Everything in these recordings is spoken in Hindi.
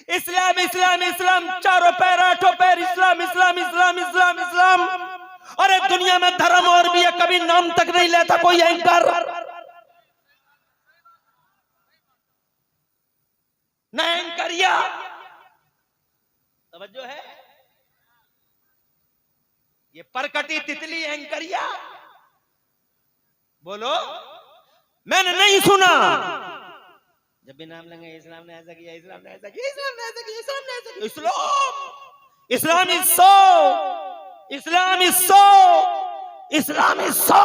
इस्लाम इस्लाम इस्लाम, चारों पैर आठों पैर इस्लाम इस्लाम इस्लाम इस्लाम इस्लाम। अरे दुनिया में धर्म और भी है, कभी नाम तक नहीं लेता कोई एंकर। न एंकरिया, तवज्जो है, ये परकटी तितली एंकरिया। बोलो, मैंने नहीं सुना। जब भी नाम लेंगे इस्लाम ने ऐसा किया, इस्लाम ने ऐसा किया, इस्लाम ने ऐसा किया, इस्लाम ने ऐसा किया। Islam is so, Islam is so, Islam is so,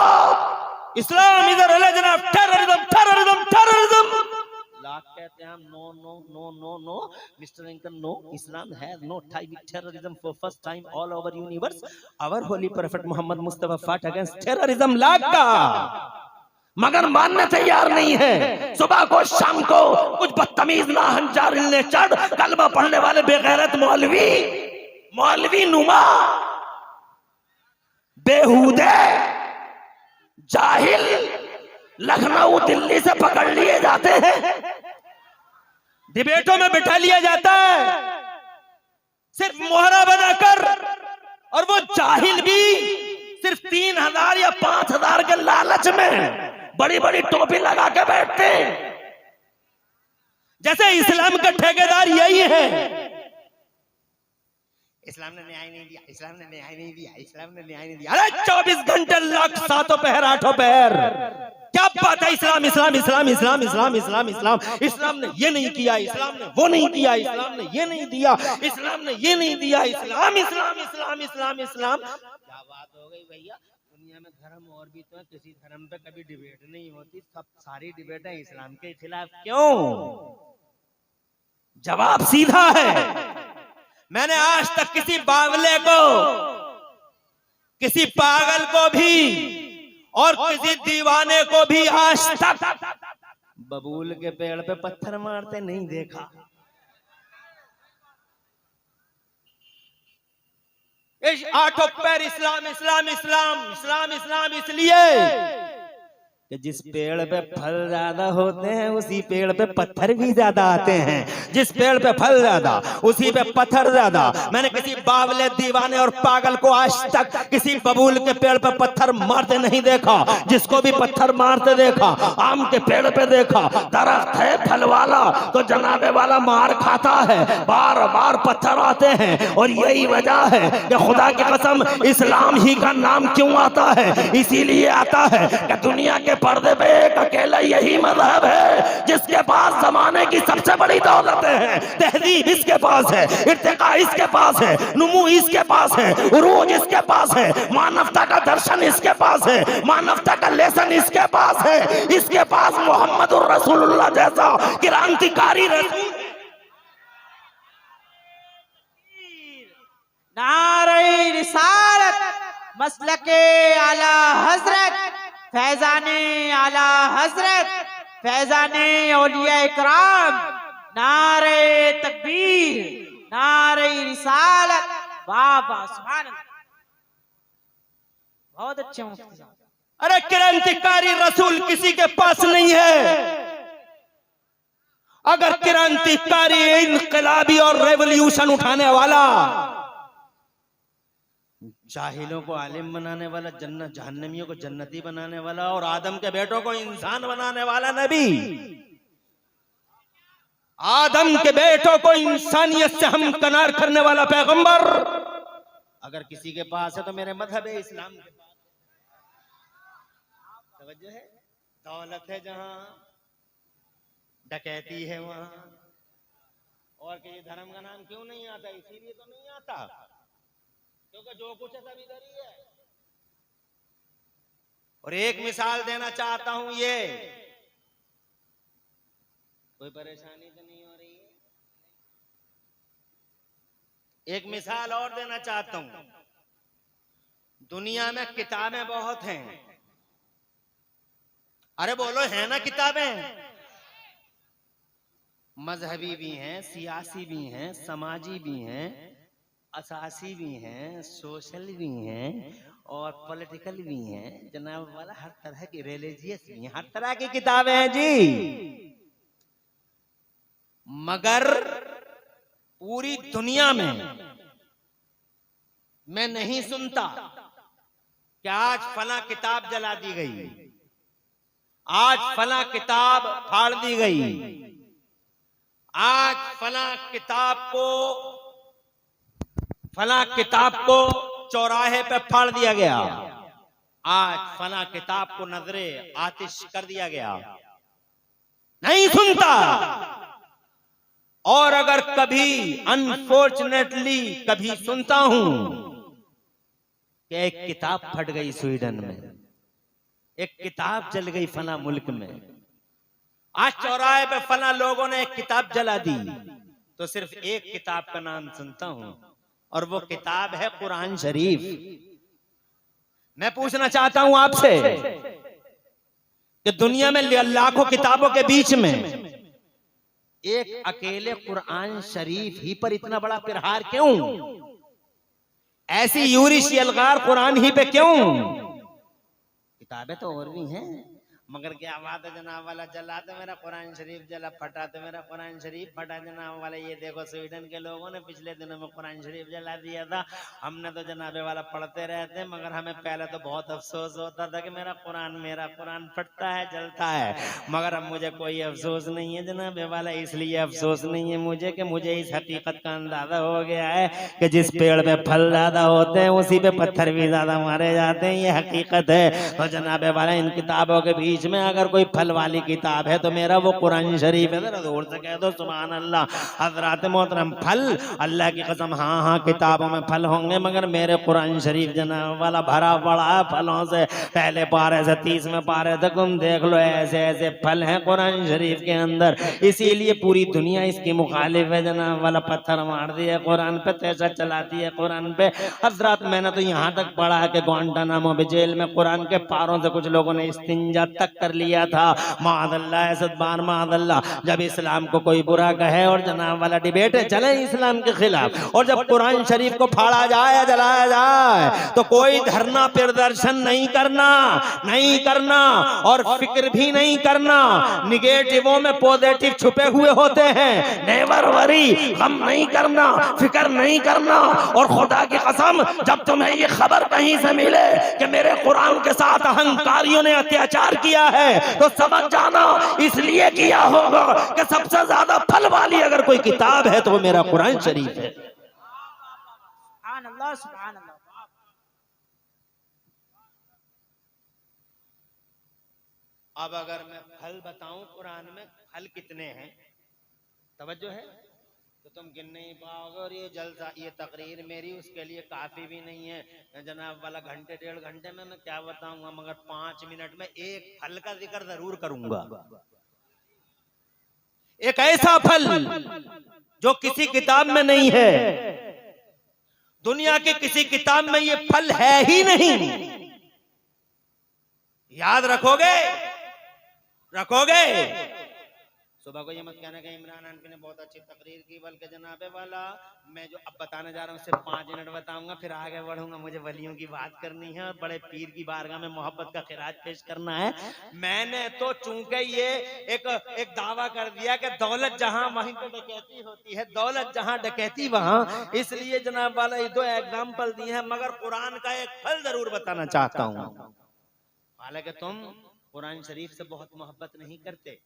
Islam is a religion of terrorism, terrorism, terrorism. लाख कहते हैं हम, no no no no no mister anchor, no, Islam has no tie with terrorism. For first time all over universe our holy prophet Mohammad Mustafa fought against terrorism. Lakh का मगर मानने तैयार नहीं है। सुबह को शाम को कुछ बदतमीज नाहंजार ने चढ़ कलमा पढ़ने वाले बेगैरत मौलवी, मौलवी नुमा, बेहूदे, जाहिल लखनऊ दिल्ली से पकड़ लिए जाते हैं, डिबेटों में बिठा लिया जाता है सिर्फ मोहरा बनाकर। और वो जाहिल भी सिर्फ 3000 या 5000 के लालच में बड़ी बड़ी टोपी लगा के बैठते हैं, जैसे इस्लाम का ठेकेदार यही है। इस्लाम ने न्याय नहीं दिया, इस्लाम ने न्याय नहीं दिया, इस्लाम ने न्याय नहीं दिया। अरे 24 घंटे लाख सातों पहर आठों पहर, क्या बात है? इस्लाम इस्लाम इस्लाम इस्लाम इस्लाम इस्लाम इस्लाम, इस्लाम ने ये नहीं किया, इस्लाम ने वो नहीं किया, इस्लाम ने ये नहीं दिया, इस्लाम ने ये नहीं दिया, इस्लाम इस्लाम इस्लाम इस्लाम इस्लाम। क्या बात हो गई भैया? दुनिया में धर्म और भी तो है, किसी धर्म पे कभी डिबेट नहीं होती, सब सारी डिबेटें इस्लाम के खिलाफ क्यों? जवाब सीधा है। मैंने आज तक किसी बावले को, किसी पागल को भी और किसी दीवाने को भी आज तक बबूल के पेड़ पे पत्थर मारते नहीं देखा। इस आठों पैर इस्लाम इस्लाम इस्लाम इस्लाम इस्लाम इसलिए कि जिस पेड़ पे फल ज्यादा होते हैं उसी पेड़ पे पत्थर भी ज्यादा आते हैं। जिस पेड़ पे फल ज्यादा उसी पे पत्थर ज्यादा। मैंने किसी बावले, दीवाने और पागल को आज तक किसी बबूल के पेड़ पे पत्थर मारते नहीं देखा। जिसको भी पत्थर मारते देखा, आम के पेड़ पे देखा, दरख्त है फल वाला तो जनाबे वाला मार खाता है, बार बार पत्थर आते हैं। और यही वजह है कि खुदा की कसम इस्लाम ही का नाम क्यों आता है? इसीलिए आता है कि दुनिया के पर्दे पे एक अकेला यही मजहब है जिसके पास जमाने की सबसे बड़ी दौलतें हैं। तहजीब इसके पास है, इर्तिका इसके पास है, नुमू इसके पास है, उरूज इसके पास है, मानवता का दर्शन इसके पास है, मानवता का लेसन इसके पास है। इसके पास मोहम्मदुर रसूलुल्लाह जैसा क्रांतिकारी रसूल। नारे रिसालत, मसलके आला हजरत, फैजाने आला हजरत, फैजाने औलिया इकराम, नारे तकबीर, नारे रिसालत। बाबा सुभान अल्लाह, बहुत अच्छे मुफ्ती साहब। अरे क्रांतिकारी रसूल किसी के पास नहीं है। अगर क्रांतिकारी, इनकलाबी और रेवोल्यूशन उठाने वाला, जाहिलों को आलिम बनाने वाला, जन्नत जहन्नमियों को जन्नती बनाने वाला और आदम के बेटों को इंसान बनाने वाला नबी, आदम के बेटों को इंसानियत से हमकनार करने वाला पैगंबर अगर किसी के पास है तो मेरे मजहब है इस्लाम के पास। तवज्जो है? दौलत है जहां, डकैती है वहां। और किसी धर्म का नाम क्यों नहीं आता? इसीलिए तो नहीं आता क्योंकि जो कुछ है सब इधर ही है। और एक मिसाल देना चाहता हूं, ये कोई परेशानी तो नहीं हो रही है? एक मिसाल और देना चाहता हूं। दुनिया में किताबें बहुत हैं। अरे बोलो, है ना किताबें? मजहबी भी हैं, सियासी भी हैं, समाजी भी हैं, असासी भी हैं, सोशल भी हैं और पॉलिटिकल भी हैं। जनाब वाला हर तरह की, रिलीजियस भी हैं, हर तरह की किताबें हैं जी। मगर पूरी दुनिया में मैं नहीं सुनता कि आज फला किताब जला दी गई, आज फला किताब फाड़ दी गई, आज फला किताब को चौराहे पे फाड़ दिया गया, आज फला किताब को नजरे आतिश कर दिया गया। नहीं सुनता। और अगर कभी अनफॉर्चुनेटली कभी सुनता हूं कि एक किताब फट गई स्वीडन में, एक किताब जल गई फला मुल्क में, आज चौराहे पे फला लोगों ने एक किताब जला दी, तो सिर्फ एक किताब का नाम सुनता हूं और वो किताब है कुरान शरीफ। मैं पूछना चाहता हूं आपसे कि दुनिया में लाखों किताबों के बीच में एक अकेले कुरान शरीफ ही पर इतना बड़ा प्रहार क्यों? ऐसी यूरिश यलगार कुरान ही पे क्यों? किताबें तो और भी हैं, मगर क्या बात है जनाब वाला, जला तो मेरा कुरान शरीफ जला, फटा तो मेरा कुरान शरीफ फटा जनाब वाला। ये देखो स्वीडन के लोगों ने पिछले दिनों में कुरान शरीफ जला दिया था। हमने तो जनाबे वाला पढ़ते रहते, मगर हमें पहले तो बहुत अफसोस होता था कि मेरा कुरान फटता है, जलता है, मगर अब मुझे कोई अफसोस नहीं है जनाबे वाला। इसलिए अफसोस नहीं है मुझे कि मुझे इस हकीकत का अंदाजा हो गया है कि जिस पेड़ पे फल ज्यादा होते हैं उसी पे पत्थर भी ज्यादा मारे जाते हैं। ये हकीकत है। तो जनाबे वाला इन किताबों के बीच में अगर कोई फल वाली किताब है तो मेरा वो कुरान शरीफ है। जरा जोर से कह दो सुभान अल्लाह। हजरात मोहतरम, फल अल्लाह की कसम, हाँ हाँ किताबों में फल होंगे, मगर मेरे कुरान शरीफ जनाब वाला भरा पड़ा है फलों से। पहले पारे से 30वें पारे तक तुम देख लो, ऐसे ऐसे फल हैं कुरान शरीफ के अंदर। इसीलिए पूरी दुनिया इसकी मुखालिफ है जनाब वाला। पत्थर मार दिए कुरान पे, तेजा चलाती है कुरान पे। हजरात मैंने तो यहाँ तक पढ़ा है कि ग्वांटानामो बे जेल में कुरान के पारों से कुछ लोगों ने इस्तिंजा तक कर लिया था। मादल्ला सदबान मादल्ला। जब इस्लाम को कोई बुरा कहे और जनाब वाला डिबेट चले इस्लाम के खिलाफ, और जब कुरान शरीफ को फाड़ा जाए या जलाया जाए तो कोई धरना प्रदर्शन नहीं करना और फिक्र भी नहीं करना। निगेटिवों में पॉजिटिव छुपे हुए होते हैं। नेवर वरी, गम नहीं करना, फिक्र नहीं करना। और खुदा की कसम, जब तुम्हें ये खबर कहीं से मिले कि मेरे कुरान के साथ अहंकारियों ने अत्याचार किया है तो समझ जाना इसलिए किया होगा कि सबसे ज्यादा फल वाली अगर कोई किताब है तो वो मेरा कुरान शरीफ है। सुभान अल्लाह, सुभान अल्लाह। अब अगर मैं फल बताऊं कुरान में फल कितने हैं, तवज्जो है, तो तुम गिन नहीं पाओगे। और ये जलसा, ये तकरीर मेरी उसके लिए काफी भी नहीं है जनाब वाला। घंटे 1.5 घंटे में मैं क्या बताऊंगा, मगर 5 मिनट में एक फल का जिक्र जरूर करूंगा। एक ऐसा फल जो किसी किताब में नहीं है, दुनिया की किसी किताब में ये फल है ही नहीं। याद रखोगे? सुबह को ये मत कहना कि इमरान हानफी ने बहुत अच्छी तकरीर की, बल्कि जनाबे वाला मैं जो अब बताने जा रहा हूँ सिर्फ 5 मिनट बताऊंगा, फिर आगे बढ़ूंगा। मुझे वलियों की बात करनी है और बड़े पीर की बारगाह में मोहब्बत का खिराज पेश करना है। मैंने तो चूंकि ये एक दावा कर दिया कि दौलत जहां वहीं पे डकैती होती है, दौलत जहां डकैती वहां, इसलिए जनाब वाला ये 2 एग्जाम्पल दिए हैं, मगर कुरान का एक फल जरूर बताना चाहता हूँ। हालांकि तुम कुरान शरीफ से बहुत मोहब्बत नहीं करते।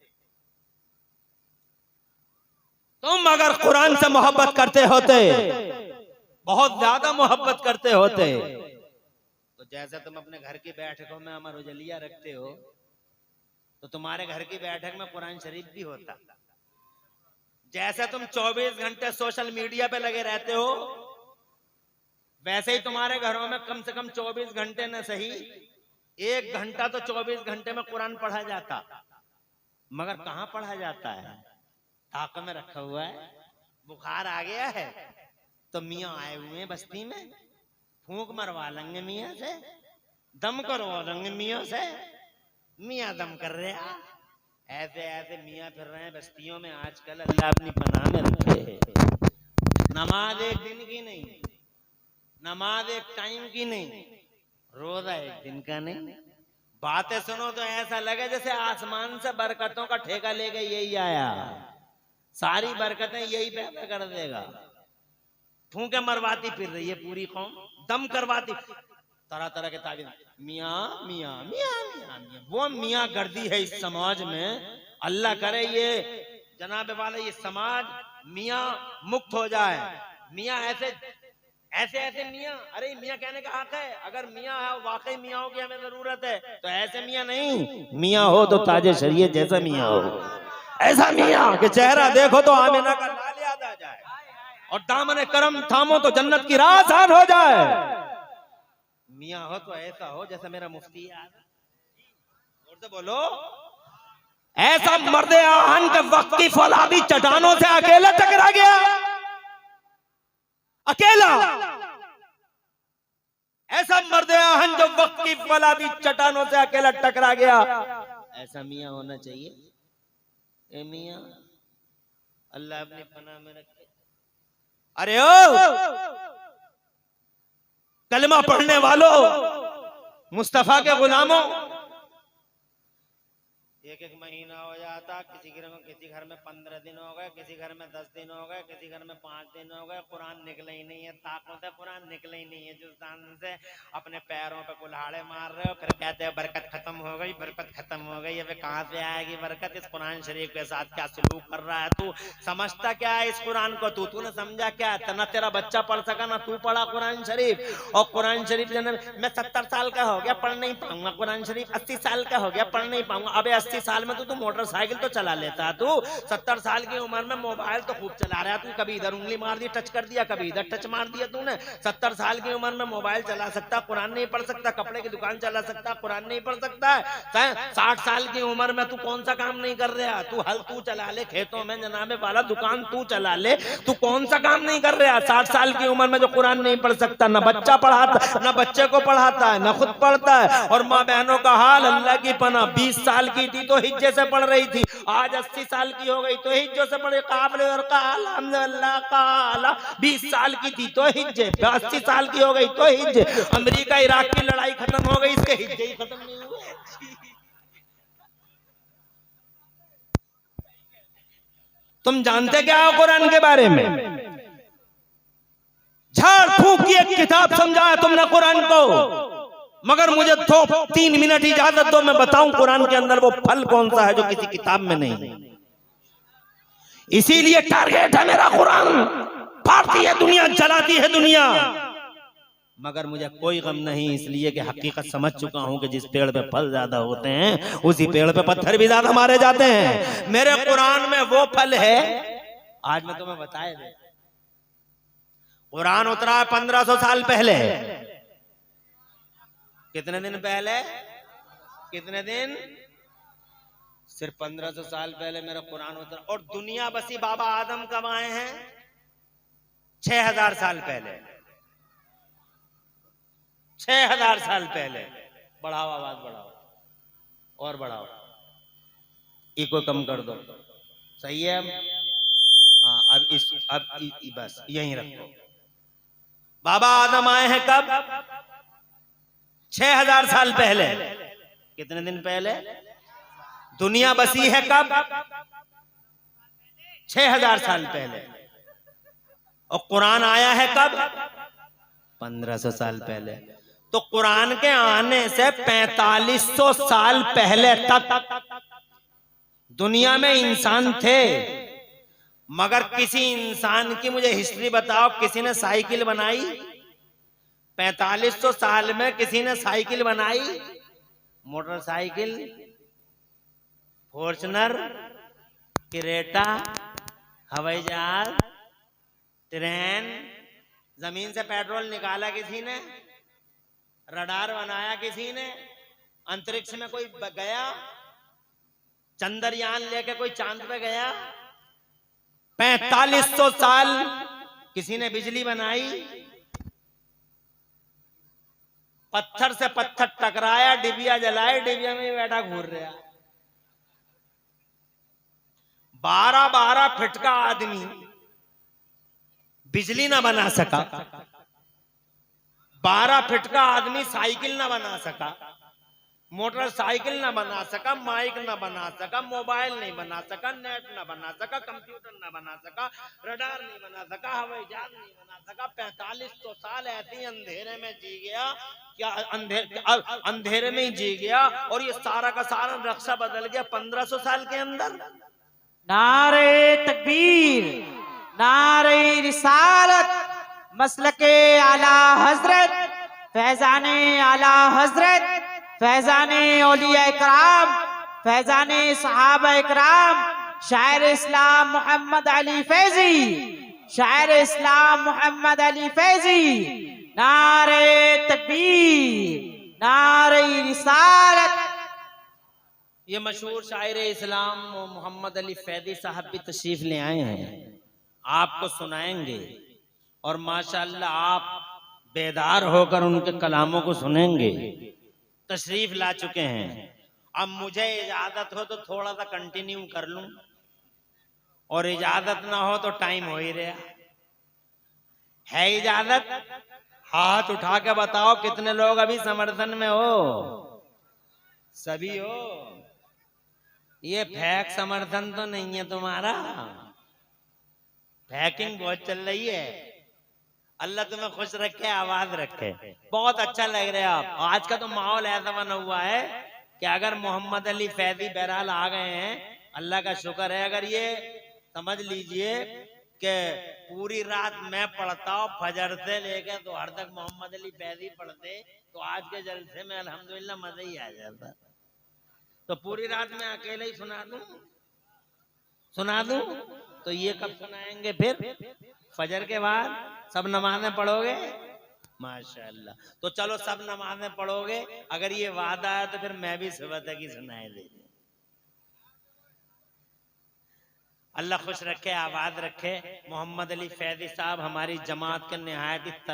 तुम अगर कुरान से मोहब्बत करते होते, बहुत ज्यादा मोहब्बत करते होते, तो जैसे तुम अपने घर की बैठकों में अमर उजलिया रखते हो, तो तुम्हारे घर की बैठक में कुरान शरीफ भी होता। जैसे तुम 24 घंटे सोशल मीडिया पे लगे रहते हो, वैसे ही तुम्हारे घरों में कम से कम 24 घंटे न सही 1 घंटा तो 24 घंटे में कुरान पढ़ा जाता। मगर कहां पढ़ा जाता है? ताक में रखा हुआ है। बुखार आ गया है तो मियाँ आए हुए हैं बस्ती में, फूंक मरवा लेंगे मियाँ से, दम करवा लेंगे मियाँ से। मियाँ दम कर रहे हैं, ऐसे ऐसे मियाँ फिर रहे हैं बस्तियों में आजकल। अल्लाह अपनी पनाह में रखे। नमाज एक दिन की नहीं, नमाज एक टाइम की नहीं, रोजा एक दिन का नहीं। बातें सुनो तो ऐसा लगे जैसे आसमान से बरकतों का ठेका लेके यही आया, सारी बरकतें यही पैदा कर देगा। फूंके मरवाती फिर रही है पूरी कौम, दम करवाती, तरह तरह के ताबीर, मियाँ मियाँ मियाँ मियाँ मियाँ। वो मियाँ गर्दी है इस समाज में। अल्लाह करे ये जनाब वाले ये समाज मियाँ मुक्त हो जाए। मियाँ ऐसे ऐसे ऐसे मियाँ, अरे मियाँ कहने का हक है, अगर मियाँ है वाकई मियाँ की हमें जरूरत है तो ऐसे मियाँ नहीं, मियाँ हो तो ताजे शरीयत जैसा मियाँ हो, ऐसा मियाँ कि चेहरा देखो तो आमिना का लाल याद आ जाए और दामन करम थामो तो जन्नत की राह आसान हो जाए। मियाँ हो तो ऐसा हो जैसा मेरा मुफ्ती याद, जोर से बोलो, ऐसा मर्दे आहन के वक्त की फौलादी चट्टानों से अकेला टकरा गया, अकेला। ऐसा मर्दे आहन जो वक्त की फौलादी चट्टानों से अकेला टकरा गया, ऐसा मियाँ होना चाहिए। ए मियाँ अल्लाह अपनी पनाह में रखे। अरे ओ कलमा पढ़ने वालों, मुस्तफा के गुलामों, एक एक महीना हो जाता, किसी घर में 15 दिन हो गए, किसी घर में 10 दिन हो गए, किसी घर में 5 दिन हो गए, कुरान निकले ही नहीं है, ताकों से कुरान निकले ही नहीं है, जुस्तान से अपने पैरों पे कुल्हाड़े मार रहे हो, फिर कहते हैं बरकत खत्म हो गई, बरकत खत्म हो गई। अबे कहाँ से आएगी बरकत? इस कुरान शरीफ के साथ क्या सलूक कर रहा है तू? समझता क्या है इस कुरान को? तूने समझा क्या? ना तेरा बच्चा पढ़ सका ना तू पढ़ा कुरान शरीफ। और कुरान शरीफ मैं 70 साल का हो गया पढ़ नहीं पाऊंगा कुरान शरीफ, 80 साल का हो गया पढ़ नहीं पाऊंगा। अबे 80 साल में तू मोटरसाइकिल तो चला लेता, तू 70 साल की उम्र में मोबाइल तो खूब चला रहा है तू, कभी इधर उंगली मार दी टच कर दिया, कभी इधर टच मार दिया तूने। 70 साल की उम्र में मोबाइल चला सकता, कुरान नहीं पढ़ सकता, कपड़े की दुकान चला सकता, कुरान नहीं पढ़ सकता है। 60 साल की उम्र में तू कौन सा काम नहीं कर रहा? तू हल तू चला ले खेतों में, जनाबे वाला दुकान तू चला ले, तू कौन सा काम नहीं कर रहा? 60 साल की उम्र में जो कुरान नहीं पढ़ सकता, ना बच्चा पढ़ाता, ना बच्चे को पढ़ाता है, ना खुद पढ़ता है। और माँ बहनों का हाल अल्लाह की पनाह, 20 साल की थी तो हिज्जे से पढ़ रही थी, आज 80 साल की हो गई तो हिज्जों से पढ़े। काबले और काला अल्लाह काला, 20 साल की थी तो हिज्जे, 80 साल की हो गई तो हिज्जे। अमेरिका इराक की लड़ाई खत्म हो गई, इसके हिज्जे ही खत्म नहीं हुए। तुम जानते क्या हो कुरान के बारे में? झाड़ फूंक की एक किताब समझाया तुमने कुरान को, मगर मुझे तो 3 मिनट इजाजत दो, मैं बताऊं कुरान के अंदर वो फल कौन सा है जो किसी किताब में नहीं। इसीलिए टारगेट है मेरा कुरान, फाड़ती है दुनिया, जलाती है दुनिया, मगर मुझे कोई गम नहीं, इसलिए कि हकीकत समझ चुका हूं कि जिस पेड़ पे फल ज्यादा होते हैं उसी पेड़ पे पत्थर भी ज्यादा मारे जाते हैं। मेरे कुरान में वो फल है, आज मैं तुम्हें बताया दे। कुरान उतरा 1500 साल पहले। कितने दिन पहले? कितने दिन? सिर्फ 1500 साल पहले मेरा कुरान उतरा। और दुनिया बसी बाबा आदम कब आए हैं? 6000 साल पहले। 6000 साल पहले। बढ़ाओ आवाज, बढ़ाओ और बढ़ाओ, इको कम कर दो, सही है? हाँ अब बस यहीं रखो। बाबा आदम आए हैं कब? 6000 साल पहले। कितने दिन पहले? दुनिया बसी है कब? 6000 साल पहले। और कुरान आया है कब? 1500 साल पहले। तो कुरान के आने से 4500 साल पहले तक दुनिया में इंसान थे, मगर किसी इंसान की मुझे हिस्ट्री बताओ, किसी ने साइकिल बनाई? 4500 साल में किसी ने साइकिल बनाई? मोटरसाइकिल, फॉर्च्यूनर, क्रेटा, हवाई जहाज, ट्रेन, जमीन से पेट्रोल निकाला किसी ने, रडार बनाया किसी ने, अंतरिक्ष में कोई गया, चंद्रयान लेके कोई चांद पे गया। 4500 साल किसी ने बिजली बनाई, पत्थर से पत्थर टकराया, डिबिया जलाए, डिबिया में बैठा घूर रहा। 12-12 फीट का आदमी बिजली ना बना सका, 12 फीट का आदमी साइकिल ना बना सका, मोटरसाइकिल ना बना सका, माइक ना बना सका, मोबाइल नहीं बना सका, नेट ना बना सका, कंप्यूटर ना बना सका, रडार नहीं बना सका, हवाई जहाज नहीं बना सका। 4500 साल ऐसे ही अंधेरे में जी गया, क्या अंधेरे में ही जी गया, और ये सारा का सारा नक्शा बदल गया 1500 साल के अंदर। नारे तकबीर, नारे रिसालत, मसलके आला हजरत, फैजाने आला हजरत, फैजाने औलिया इकराम, फैजाने सहाबा इकराम, शायर इस्लाम मोहम्मद अली फैजी, शायर इस्लाम मोहम्मद अली फैजी। नारे तकबीर, नारे रिसालत। ये मशहूर शायर इस्लाम मोहम्मद अली फैजी साहब भी तशरीफ ले आए हैं, आपको सुनाएंगे, और माशाअल्लाह आप बेदार होकर उनके कलामों को सुनेंगे। तशरीफ ला चुके हैं। अब मुझे इजाजत हो तो थोड़ा सा कंटिन्यू कर लूं, और इजाजत ना हो तो टाइम हो ही रहा है। इजाजत? हाथ उठा के बताओ कितने लोग अभी समर्थन में हो? सभी हो? ये फेक समर्थन तो नहीं है तुम्हारा, फैकिंग बहुत चल रही है। अल्लाह तुम्हें खुश रखे, आवाज रखे। बहुत अच्छा लग रहा है आप। आज का तो माहौल ऐसा बना हुआ है कि अगर मोहम्मद अली फैजी बहरहाल आ गए हैं, अल्लाह का शुक्र है। अगर ये समझ लीजिए कि पूरी रात मैं पढ़ता हूँ, फजर से लेकर दोहर तक मोहम्मद अली फैजी पढ़ते, तो आज के जलसे में अल्हम्दुलिल्लाह मजा ही आ जाता। तो पूरी रात में अकेले ही सुना दूं तो ये कब सुनाएंगे फिर? फजर के बाद सब नमाजें पढ़ोगे? माशाअल्लाह। तो चलो सब नमाजें पढ़ोगे, अगर ये वादा है तो फिर मैं भी सुबह तक ही सुनाए दे। अल्लाह खुश रखे, आबाद रखे। मोहम्मद अली फैजी साहब हमारी जमात के निहायत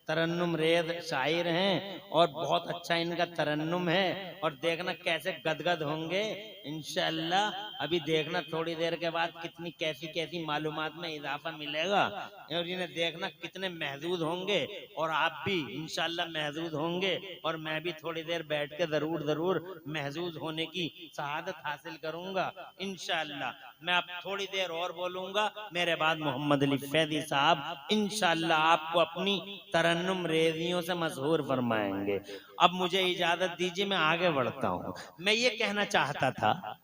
तरन्नुम रेद शायर हैं, और बहुत अच्छा इनका तरन्नुम है। और देखना कैसे गदगद होंगे इंशाअल्लाह। अभी देखना थोड़ी देर के बाद कितनी कैसी मालूमात में इजाफा मिलेगा, और इन्हें देखना कितने महजूद होंगे, और आप भी इंशाअल्लाह महजूद होंगे। और मैं भी थोड़ी देर बैठ के जरूर महजूद होने की शहादत हासिल करूंगा इंशाअल्लाह। मैं अब थोड़ी देर और बोलूंगा, मेरे बाद मोहम्मद अली फैजी साहब इंशाअल्लाह आपको अपनी तरन्नुम रेजियों से मशहूर फरमाएंगे। अब मुझे इजाजत दीजिए, मैं आगे बढ़ता हूँ। मैं ये कहना चाहता था,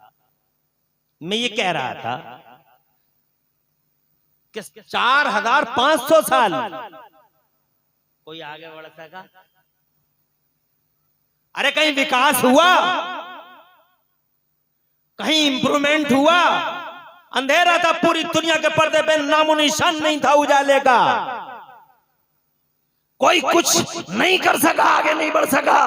मैं ये कह रहा था कि 4500 साल कोई आगे बढ़ सका? अरे कहीं विकास हुआ? कहीं इंप्रूवमेंट हुआ? अंधेरा था पूरी दुनिया के पर्दे पे, नामो निशान नहीं था उजाले का। कोई कुछ नहीं कर सका, आगे नहीं बढ़ सका।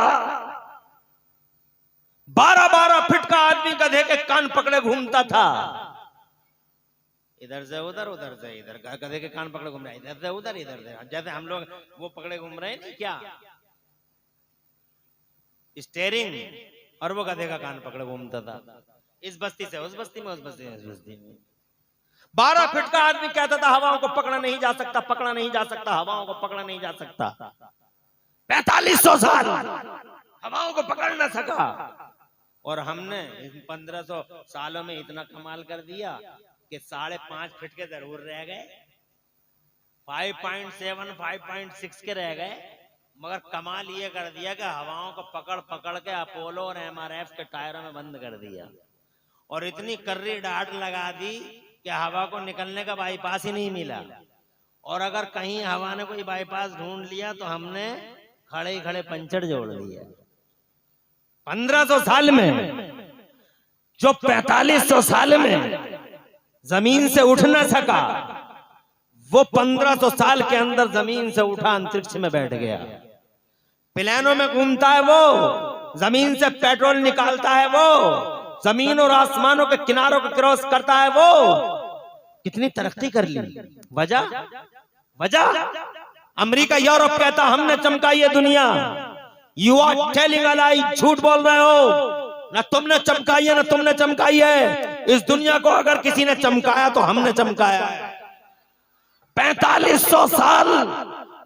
12-12 फीट का आदमी गधे के कान पकड़े घूमता था, इधर से उधर, उधर से इधर। गधे के कान पकड़े घूम रहा है, इधर से उधर, इधर से। जैसे हम लोग वो पकड़े घूम रहे हैं क्या, स्टेयरिंग, और वो गधे का कान पकड़े घूमता था। इस बस्ती से उस बस्ती में, उस बस्ती से इस बस्ती में। 12 फीट का आदमी कहता था हवाओं को पकड़ा नहीं जा सकता, पकड़ा नहीं जा सकता, हवाओं को पकड़ा नहीं जा सकता। 4500 साल हवाओं को पकड़ ना सका, और हमने 1500 सालों में इतना कमाल कर दिया कि 5.5 फीट के जरूर रह गए, 5.7 5.6 के रह गए। मगर कमाल ये कर दिया कि हवाओं को पकड़ के अपोलो और MRF के टायरों में बंद कर दिया, और इतनी कर्री डाट लगा दी कि हवा को निकलने का बाईपास ही नहीं मिला। और अगर कहीं हवा ने कोई बाईपास ढूंढ लिया तो हमने खड़े खड़े पंचर जोड़ दिया। 1500 साल में जो 4500 साल में जमीन से उठ ना सका, वो 1500 साल के अंदर जमीन से उठा अंतरिक्ष में बैठ गया। प्लेनों में घूमता है वो, जमीन से पेट्रोल निकालता है वो, जमीन और आसमानों के किनारों को क्रॉस करता है वो। कितनी तरक्की कर ली। वजह अमेरिका यूरोप कहता हमने चमकाई है दुनिया। यू आर टेलिंग अ लाई, झूठ बोल रहे हो। ना तुमने चमकाई है, ना तुमने चमकाई है। इस दुनिया को अगर किसी ने चमकाया तो हमने चमकाया। 4500 साल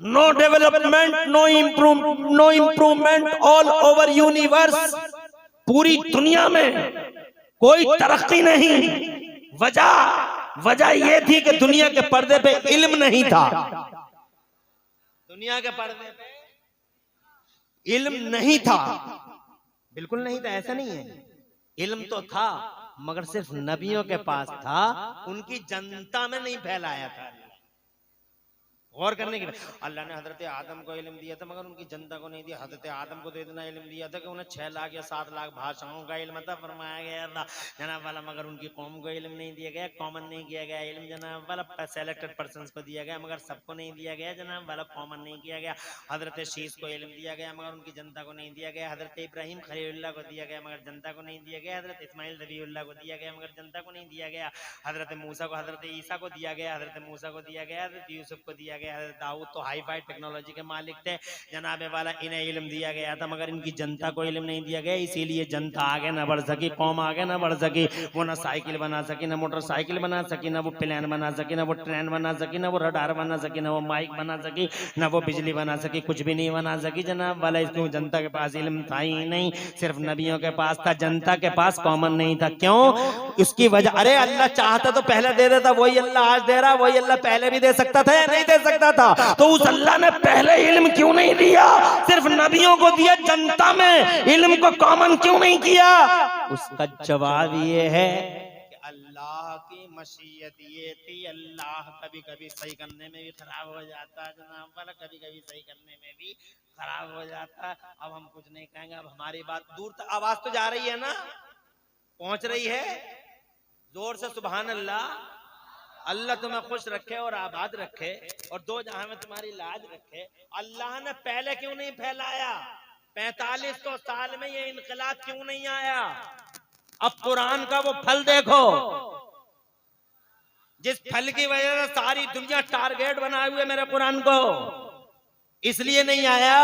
no development, no improvement all over universe. पूरी दुनिया में कोई तरक्की नहीं। वजह ये थी कि दुनिया के पर्दे पे इल्म नहीं था। दुनिया के पर्दे पे इल्म नहीं था, बिल्कुल नहीं था, ऐसा नहीं है। इल्म तो था मगर सिर्फ नबियों के पास था, उनकी जनता में नहीं फैलाया था। गौर करने की अल्लाह ने हजरत आदम को इल्म दिया था मगर उनकी जनता को नहीं दिया। हजरत आदम को तो इतना इल्म दिया था कि उन्हें 6 लाख या 7 लाख भाषाओं का इल्म था फरमाया गया था जनाब वाला, मगर उनकी कौम को इल्म नहीं दिया गया, कॉमन नहीं किया गया इल्म जनाब वाला, सेलेक्टेड पर्संस को दिया गया मगर सबको नहीं दिया गया जनाब वाला, कॉमन नहीं किया गया। हजरत शीश को इल्म दिया गया मगर उनकी जनता को नहीं दिया गया। हजरत इब्राहिम खलीलुल्लाह को दिया गया मगर जनता को नहीं दिया गया। हजरत इस्माइल नबीउल्लाह को दिया गया मगर जनता को नहीं दिया गया। हजरत मूसा को, हजरत ईसा को दिया गया, हजरत मूसा को दिया गया, हजरत यूसुफ को दिया गया। हजरत दाऊद तो हाई फाई टेक्नोलॉजी के मालिक थे जनाब वाला, इन्हें इल्म दिया गया था मगर इनकी जनता को इल्म नहीं दिया गया। इसीलिए जनता आगे ना बढ़ सकी, कौम आगे ना बढ़ सकी। वो ना साइकिल बना सकी, ना मोटरसाइकिल बना सकी, ना वो प्लेन बना सकी, ना वो ट्रेन बना सकी, ना वो रडार बना सकी, ना वो माइक बना सकी, ना वो बिजली बना सकी, कुछ भी नहीं बना सकी जनाब वाला। इसको जनता के पास इल्म था ही नहीं, सिर्फ नबियों के पास था, जनता के पास कॉमन नहीं था। क्यों? उसकी वजह, अरे अल्लाह चाहता तो पहले दे देता, वही अल्लाह आज दे रहा, वही अल्लाह पहले भी दे सकता था या नहीं दे सकता था? तो उस अल्लाह ने पहले इल्म क्यों नहीं दिया, सिर्फ नबियों को दिया, जनता में इल्म को कॉमन क्यों नहीं किया? उसका जवाब ये है कि अल्लाह की मशीयत ये थी। अल्लाह कभी कभी सही करने में भी खराब हो जाता है जनाब वाला, कभी कभी सही करने में भी खराब हो जाता है। अब हम कुछ नहीं कहेंगे, अब हमारी बात दूर तक, आवाज तो जा रही है ना, पहुंच रही है, जोर से सुभान अल्लाह। अल्लाह तुम्हें खुश रखे और आबाद रखे और दो जहां में तुम्हारी लाज रखे। अल्लाह ने पहले क्यों नहीं फैलाया? 4500 साल में ये इनकलाब क्यों नहीं आया? अब कुरान का वो फल देखो, जिस फल की वजह से सारी दुनिया टारगेट बनाए हुए मेरे कुरान को, इसलिए नहीं आया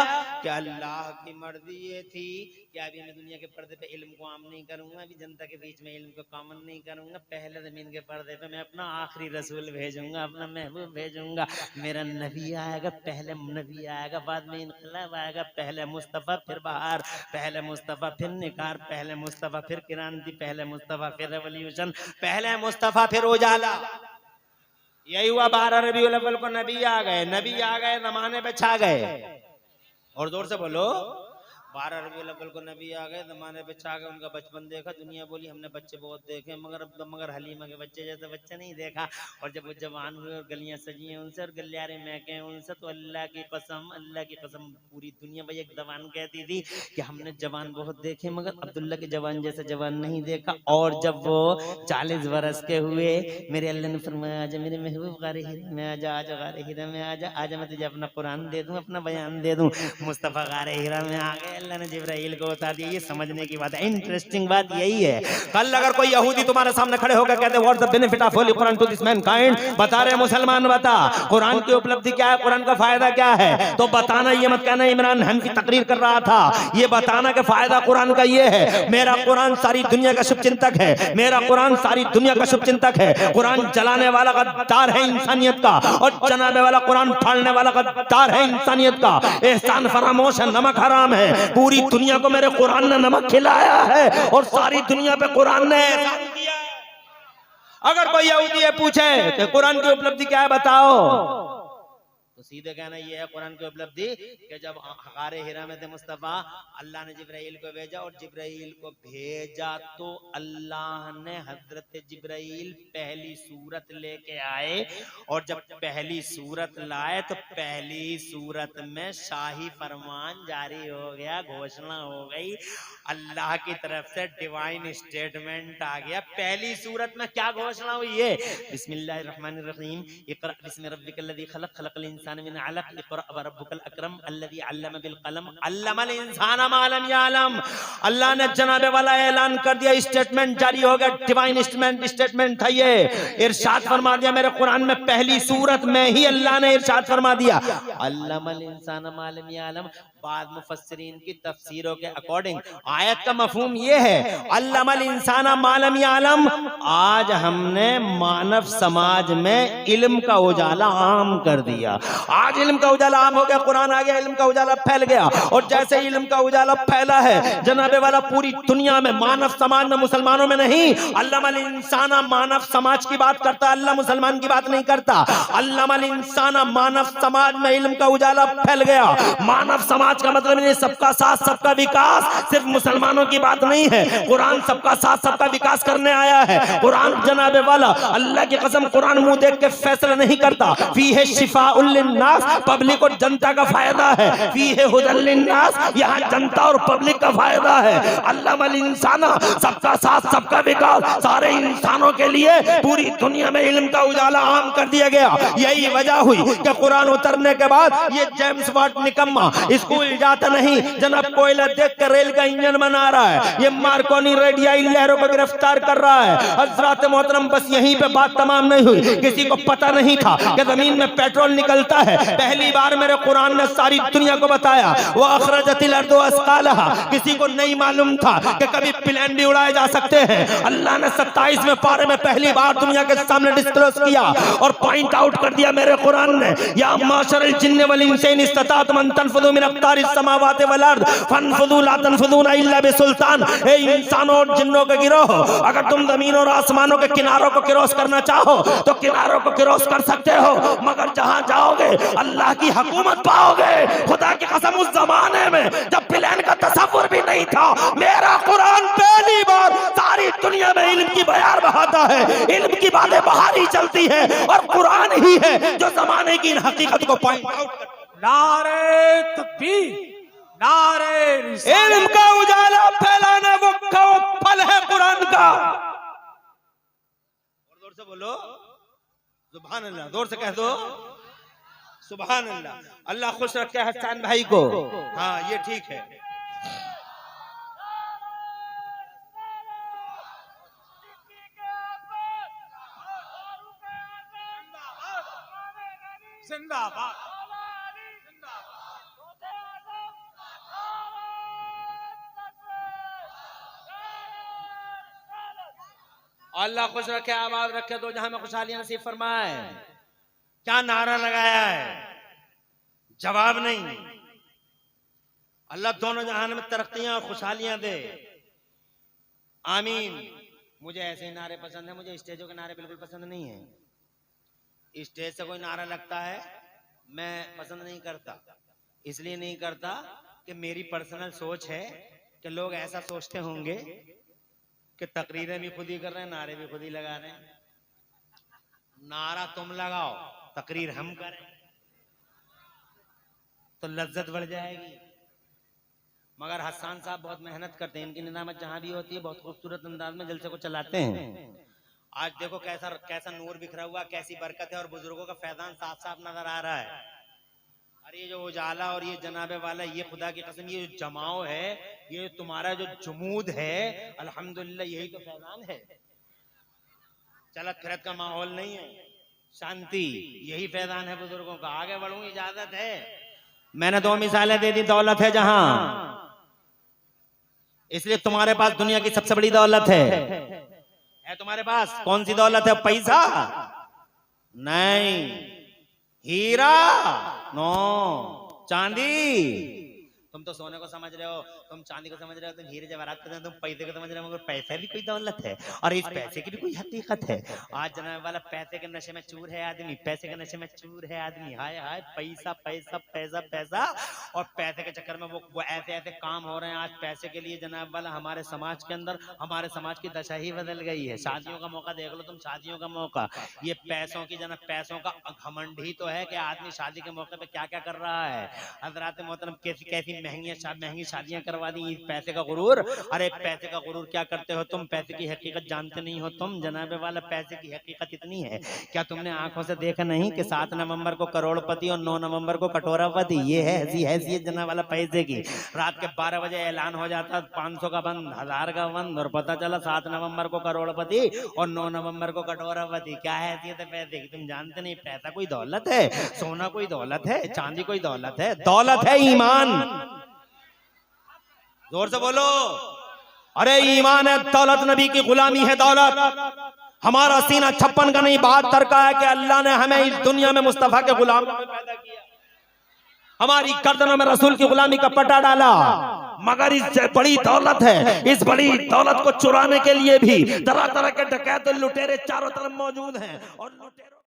कि अल्लाह की मर्जी ये थी कि अभी मैं दुनिया के पर्दे पे इल्म को आम नहीं करूंगा, अभी जनता के बीच में इल्म को कॉमन नहीं करूंगा, पहले जमीन के पर्दे पे मैं अपना आखिरी रसूल भेजूंगा, अपना महबूब भेजूंगा, मेरा नबी आएगा, पहले नबी आएगा, बाद में इनकलाब आएगा, पहले मुस्तफा फिर बहार, पहले मुस्तफा फिर निकार, पहले मुस्तफा फिर क्रांति, पहले मुस्तफा फिर रेवोल्यूशन, पहले मुस्तफा फिर उजाला। यही हुआ 12 रबीउल अव्वल को नबी आ गए, नबी आ गए, जमाने पे छा गए। और जोर से बोलो, 12 रबीउल अव्वल को नबी आ गए, जमाने पे छा गए। उनका बचपन देखा, दुनिया बोली हमने बच्चे बहुत देखे मगर हलीमा के बच्चे जैसे बच्चे नहीं देखा। और जब वो जवान हुए और गलियां सजी हैं उनसे और गलियारे महके हैं उनसे, तो अल्लाह की कसम पूरी दुनिया भाई एक जवान कहती थी कि हमने जवान बहुत देखे मगर अब्दुल्ला के जवान जैसे जवान नहीं देखा। और जब वो 40 बरस के हुए, मेरे अल्लाह ने फरमाया आजा मेरे महबूब गारे हीरा में आजा, आजा गारे हीरा में आजा, आजा मैं तुझे अपना कुरान दे दूं, अपना बयान दे दूं। मुस्तफा गारे हीरा में आ गए, अल्लाह ने जिब्राइल को बता दिया। ये समझने की बात है, इंटरेस्टिंग बात यही है। कल अगर कोई यहूदी तुम्हारे सामने खड़े होकर कहते what the benefit of holy Quran to this mankind, बता रहे मुसलमान बता कुरान की उपलब्धि क्या है, कुरान का फायदा क्या है, तो बताना, ये मत कहना इमरान हम की तकरीर कर रहा था, ये बताना कि फायदा कुरान का ये है, मेरा कुरान सारी दुनिया का शुभचिंतक है, मेरा कुरान सारी दुनिया का शुभचिंतक है। कुरान जलाने वाला गद्दार है इंसानियत का और जनाबे वाला कुरान फाड़ने वाला गद्दार है इंसानियत का। एहसान फरामोश है, नमक हराम है। पूरी दुनिया को मेरे कुरान ने नमक खिलाया है और सारी दुनिया पे कुरान ने एहसान किया है। अगर कोई यहूदी पूछे कि कुरान की उपलब्धि क्या है बताओ, तो सीधे कहना ये है कुरान की उपलब्धि कि जब गारे हिरा में थे मुस्तफा, अल्लाह ने जिब्राइल को भेजा और जिब्राइल को भेजा तो अल्लाह ने हजरत जिब्राइल पहली सूरत लेके आए और जब पहली सूरत लाए तो पहली सूरत में शाही फरमान जारी हो गया, घोषणा हो गई, अल्लाह की तरफ से डिवाइन स्टेटमेंट आ गया। पहली सूरत में क्या घोषणा हुई है? बिस्मिल्लाहिर्रहमानिर्रहीम, इक़रा बिस्मि रब्बिकल्लज़ी खलक़, खलक़ल इंसान मिन अलक़, इक़रा व रब्बुकल अकरम अल्लज़ी अल्लम बिल क़लम, अल्लमल इंसान मा लम यअलम। अल्लाह ने जनाबे वाला ऐलान कर दिया, स्टेटमेंट जारी हो गया, डिवाइन स्टेटमेंट था ये। इरशाद फरमा दिया मेरे कुरान में पहली सूरत में ही अल्लाह ने इरशाद फरमा दिया, अल्लमल इंसान मा लम यअलम, बाद मुफस्सिरीन की तफसीरों के अकॉर्डिंग आयत का मफहूम ये है, अल्लमल इंसाना मालम यालम। आज हमने मानव समाज में इल्म का उजाला आम कर दिया। आज इल्म का उजाला आम हो गया, कुरान आ गया, इल्म का उजाला फैल गया। और जैसे इल्म का उजाला फैला है जनाबे वाला पूरी दुनिया में, मानव समाज में, मुसलमानों में नहीं। अल्लमल इंसाना मानव समाज की बात करता, अल्लाह मुसलमान की बात नहीं करता। अल्लमल इंसाना मानव समाज में इल्म का उजाला फैल गया। मानव समाज का मतलब नहीं सबका साथ सबका विकास, सिर्फ मुसलमानों की बात नहीं है। कुरान सबका साथ सबका विकास करने आया है। कुरान जनाबे वाला अल्लाह की कसम, कुरान मुंह देख के फैसला नहीं करता। फीहे शिफाउल लिन्नास, पब्लिक और जनता का फायदा है। फीहे हुदल लिन्नास, यहाँ जनता और पब्लिक का फायदा है। अल्लमल इंसाना, सबका साथ सबका विकास, सारे इंसानों के लिए पूरी दुनिया में इल्म का उजाला आम कर दिया गया। यही वजह हुई कि कुरान उतरने के बाद ये जेम्स वाट निकम्मा स्कूल जाता नहीं, जनाब कोयला देख कर रेल का इंजन बना रहा है। ये मार्कोनी रेडियाई लहरों को गिरफ्तार कर रहा है। हज़रात मोहतरम, बस यहीं पे बात तमाम नहीं हुई। किसी को पता नहीं था कि जमीन में पेट्रोल निकलता है। पहली बार मेरे कुरान ने सारी दुनिया को बताया। वो अखरजतिल अर्दु अस्कालहा, किसी को नहीं मालूम था कि कभी प्लेन भी उड़ाए जा सकते हैं। अल्लाह ने 27वें पारे में पहली बार दुनिया के सामने डिस्क्लोज किया और पॉइंट आउट कर दिया मेरे कुरान ने, या माशरल जिन्न वल इंस इन इस्तताअतुम अन तनफुदू मिन अक़तारिस समावाति वल अर्द फनफुदू ला तनफुदूना इल्ला बिसुल्तान। ए इंसानों और जिन्नों के गिरोह, अगर तुम जमीन और आसमानों के किनारों को क्रॉस करना चाहो तो किनारों को क्रॉस कर सकते हो, मगर जहां जाओगे अल्लाह की हुकूमत पाओगे। खुदा की कसम, उस जमाने में जब प्लेन का तसव्वुर भी नहीं था, मेरा कुरान पहली बार सारी दुनिया में इल्म की बयार बहाता है। इल्म की बातें बाहर ही चलती है और कुरान ही है जो जमाने की इन हकीकत को पॉइंट आउट करता है। नारे तकबीर, नारे रिसालत। इल्म का उजाला फैलाना वो फल है कुरान का। और जोर से बोलो सुभान अल्लाह, जोर से कह दो सुभान अल्लाह। अल्लाह खुश रखे हसन भाई को। हाँ, ये ठीक है। जिंदाबाद। अल्लाह खुश रखे, आबाद रखे, दो जहां में खुशहालियां नसीब फरमाए। क्या नारा लगाया है, जवाब नहीं। अल्लाह दोनों जहान में तरक्कियां और खुशहालियां दे, आमीन। मुझे ऐसे ही नारे पसंद है, मुझे स्टेजों के नारे बिल्कुल पसंद नहीं है। स्टेज से कोई नारा लगता है मैं पसंद नहीं करता। इसलिए नहीं करता कि मेरी पर्सनल सोच है कि लोग ऐसा सोचते होंगे कि तकरीरें भी खुद ही कर रहे हैं, नारे भी खुद ही लगा रहे हैं। नारा तुम लगाओ, तकरीर हम करें तो लज्जत बढ़ जाएगी। मगर हसन साहब बहुत मेहनत करते हैं, इनकी निजामत जहां भी होती है बहुत खूबसूरत अंदाज में जलसे को चलाते हैं। आज देखो कैसा कैसा नूर बिखरा हुआ, कैसी बरकत है और बुजुर्गों का फैजान साफ साफ नजर आ रहा है। और ये जो उजाला और ये जनाबे वाला, ये खुदा की कसम, ये जो जमाओ है, ये तुम्हारा जो जुमूद है, अल्हम्दुलिल्लाह यही तो फैजान है। चलत फिरत का माहौल नहीं है, शांति, यही फैजान है बुजुर्गों का। आगे बढ़ूं, इजाजत है। मैंने दो मिसालें दे दी, दौलत है जहां, इसलिए तुम्हारे पास दुनिया की सबसे बड़ी दौलत है तुम्हारे पास। कौन सी दौलत है? पैसा नहीं, हीरा नो, चांदी। तुम तो सोने को समझ रहे हो, तुम चांदी को समझ रहे हो, तुम हीरे जवाहरात को, तुम पैसे को समझ रहे हो, मगर पैसा भी कोई दौलत है और इस पैसे की भी कोई हकीकत है। आज जनाब वाला पैसे के नशे में चूर है आदमी, पैसे के नशे में चूर है आदमी। हाय हाय, पैसा पैसा पैसा पैसा, और पैसे के चक्कर में वो ऐसे ऐसे काम हो रहे हैं आज पैसे के लिए जनाब वाला। हमारे समाज के अंदर, हमारे समाज की दशा ही बदल गई है। शादियों का मौका देख लो तुम, शादियों का मौका, ये पैसों की जनाब, पैसों का घमंड ही तो है कि आदमी शादी के मौके पे क्या क्या कर रहा है। हजरात मोहतरम, कैसी कैसी महंगी शादियां करवा दी, पैसे का गुरूर। अरे पैसे का गुरूर क्या करते हो तुम, पैसे की हकीकत जानते नहीं हो तुम। जनाबे वाला पैसे की हकीकत इतनी है, क्या तुमने आंखों से देखा नहीं कि 7 नवंबर को करोड़पति और 9 नवंबर को कटोरापति। ये है ऐसी हैसियत जनाब वाला पैसे की। रात के 12 बजे ऐलान हो जाता 500 का बंद, 1000 का बंद, और पता चला 7 नवंबर को करोड़पति और 9 नवंबर को कटोरापति। क्या हैसियत है पैसे की, तुम जानते नहीं। पैसा कोई दौलत है, सोना कोई दौलत है, चांदी कोई दौलत है, दौलत है ईमान। जोर से बोलो, अरे ईमान है दौलत, नबी की गुलामी है दौलत। हमारा सीना 56 का नहीं 72 का है कि अल्लाह ने हमें इस दुनिया में मुस्तफा के गुलाम पैदा किया। हमारी गर्दनों में रसूल की गुलामी का पट्टा डाला। मगर इस बड़ी दौलत है, इस बड़ी दौलत को चुराने के लिए भी तरह तरह के डकैत लुटेरे चारों तरफ मौजूद हैं। और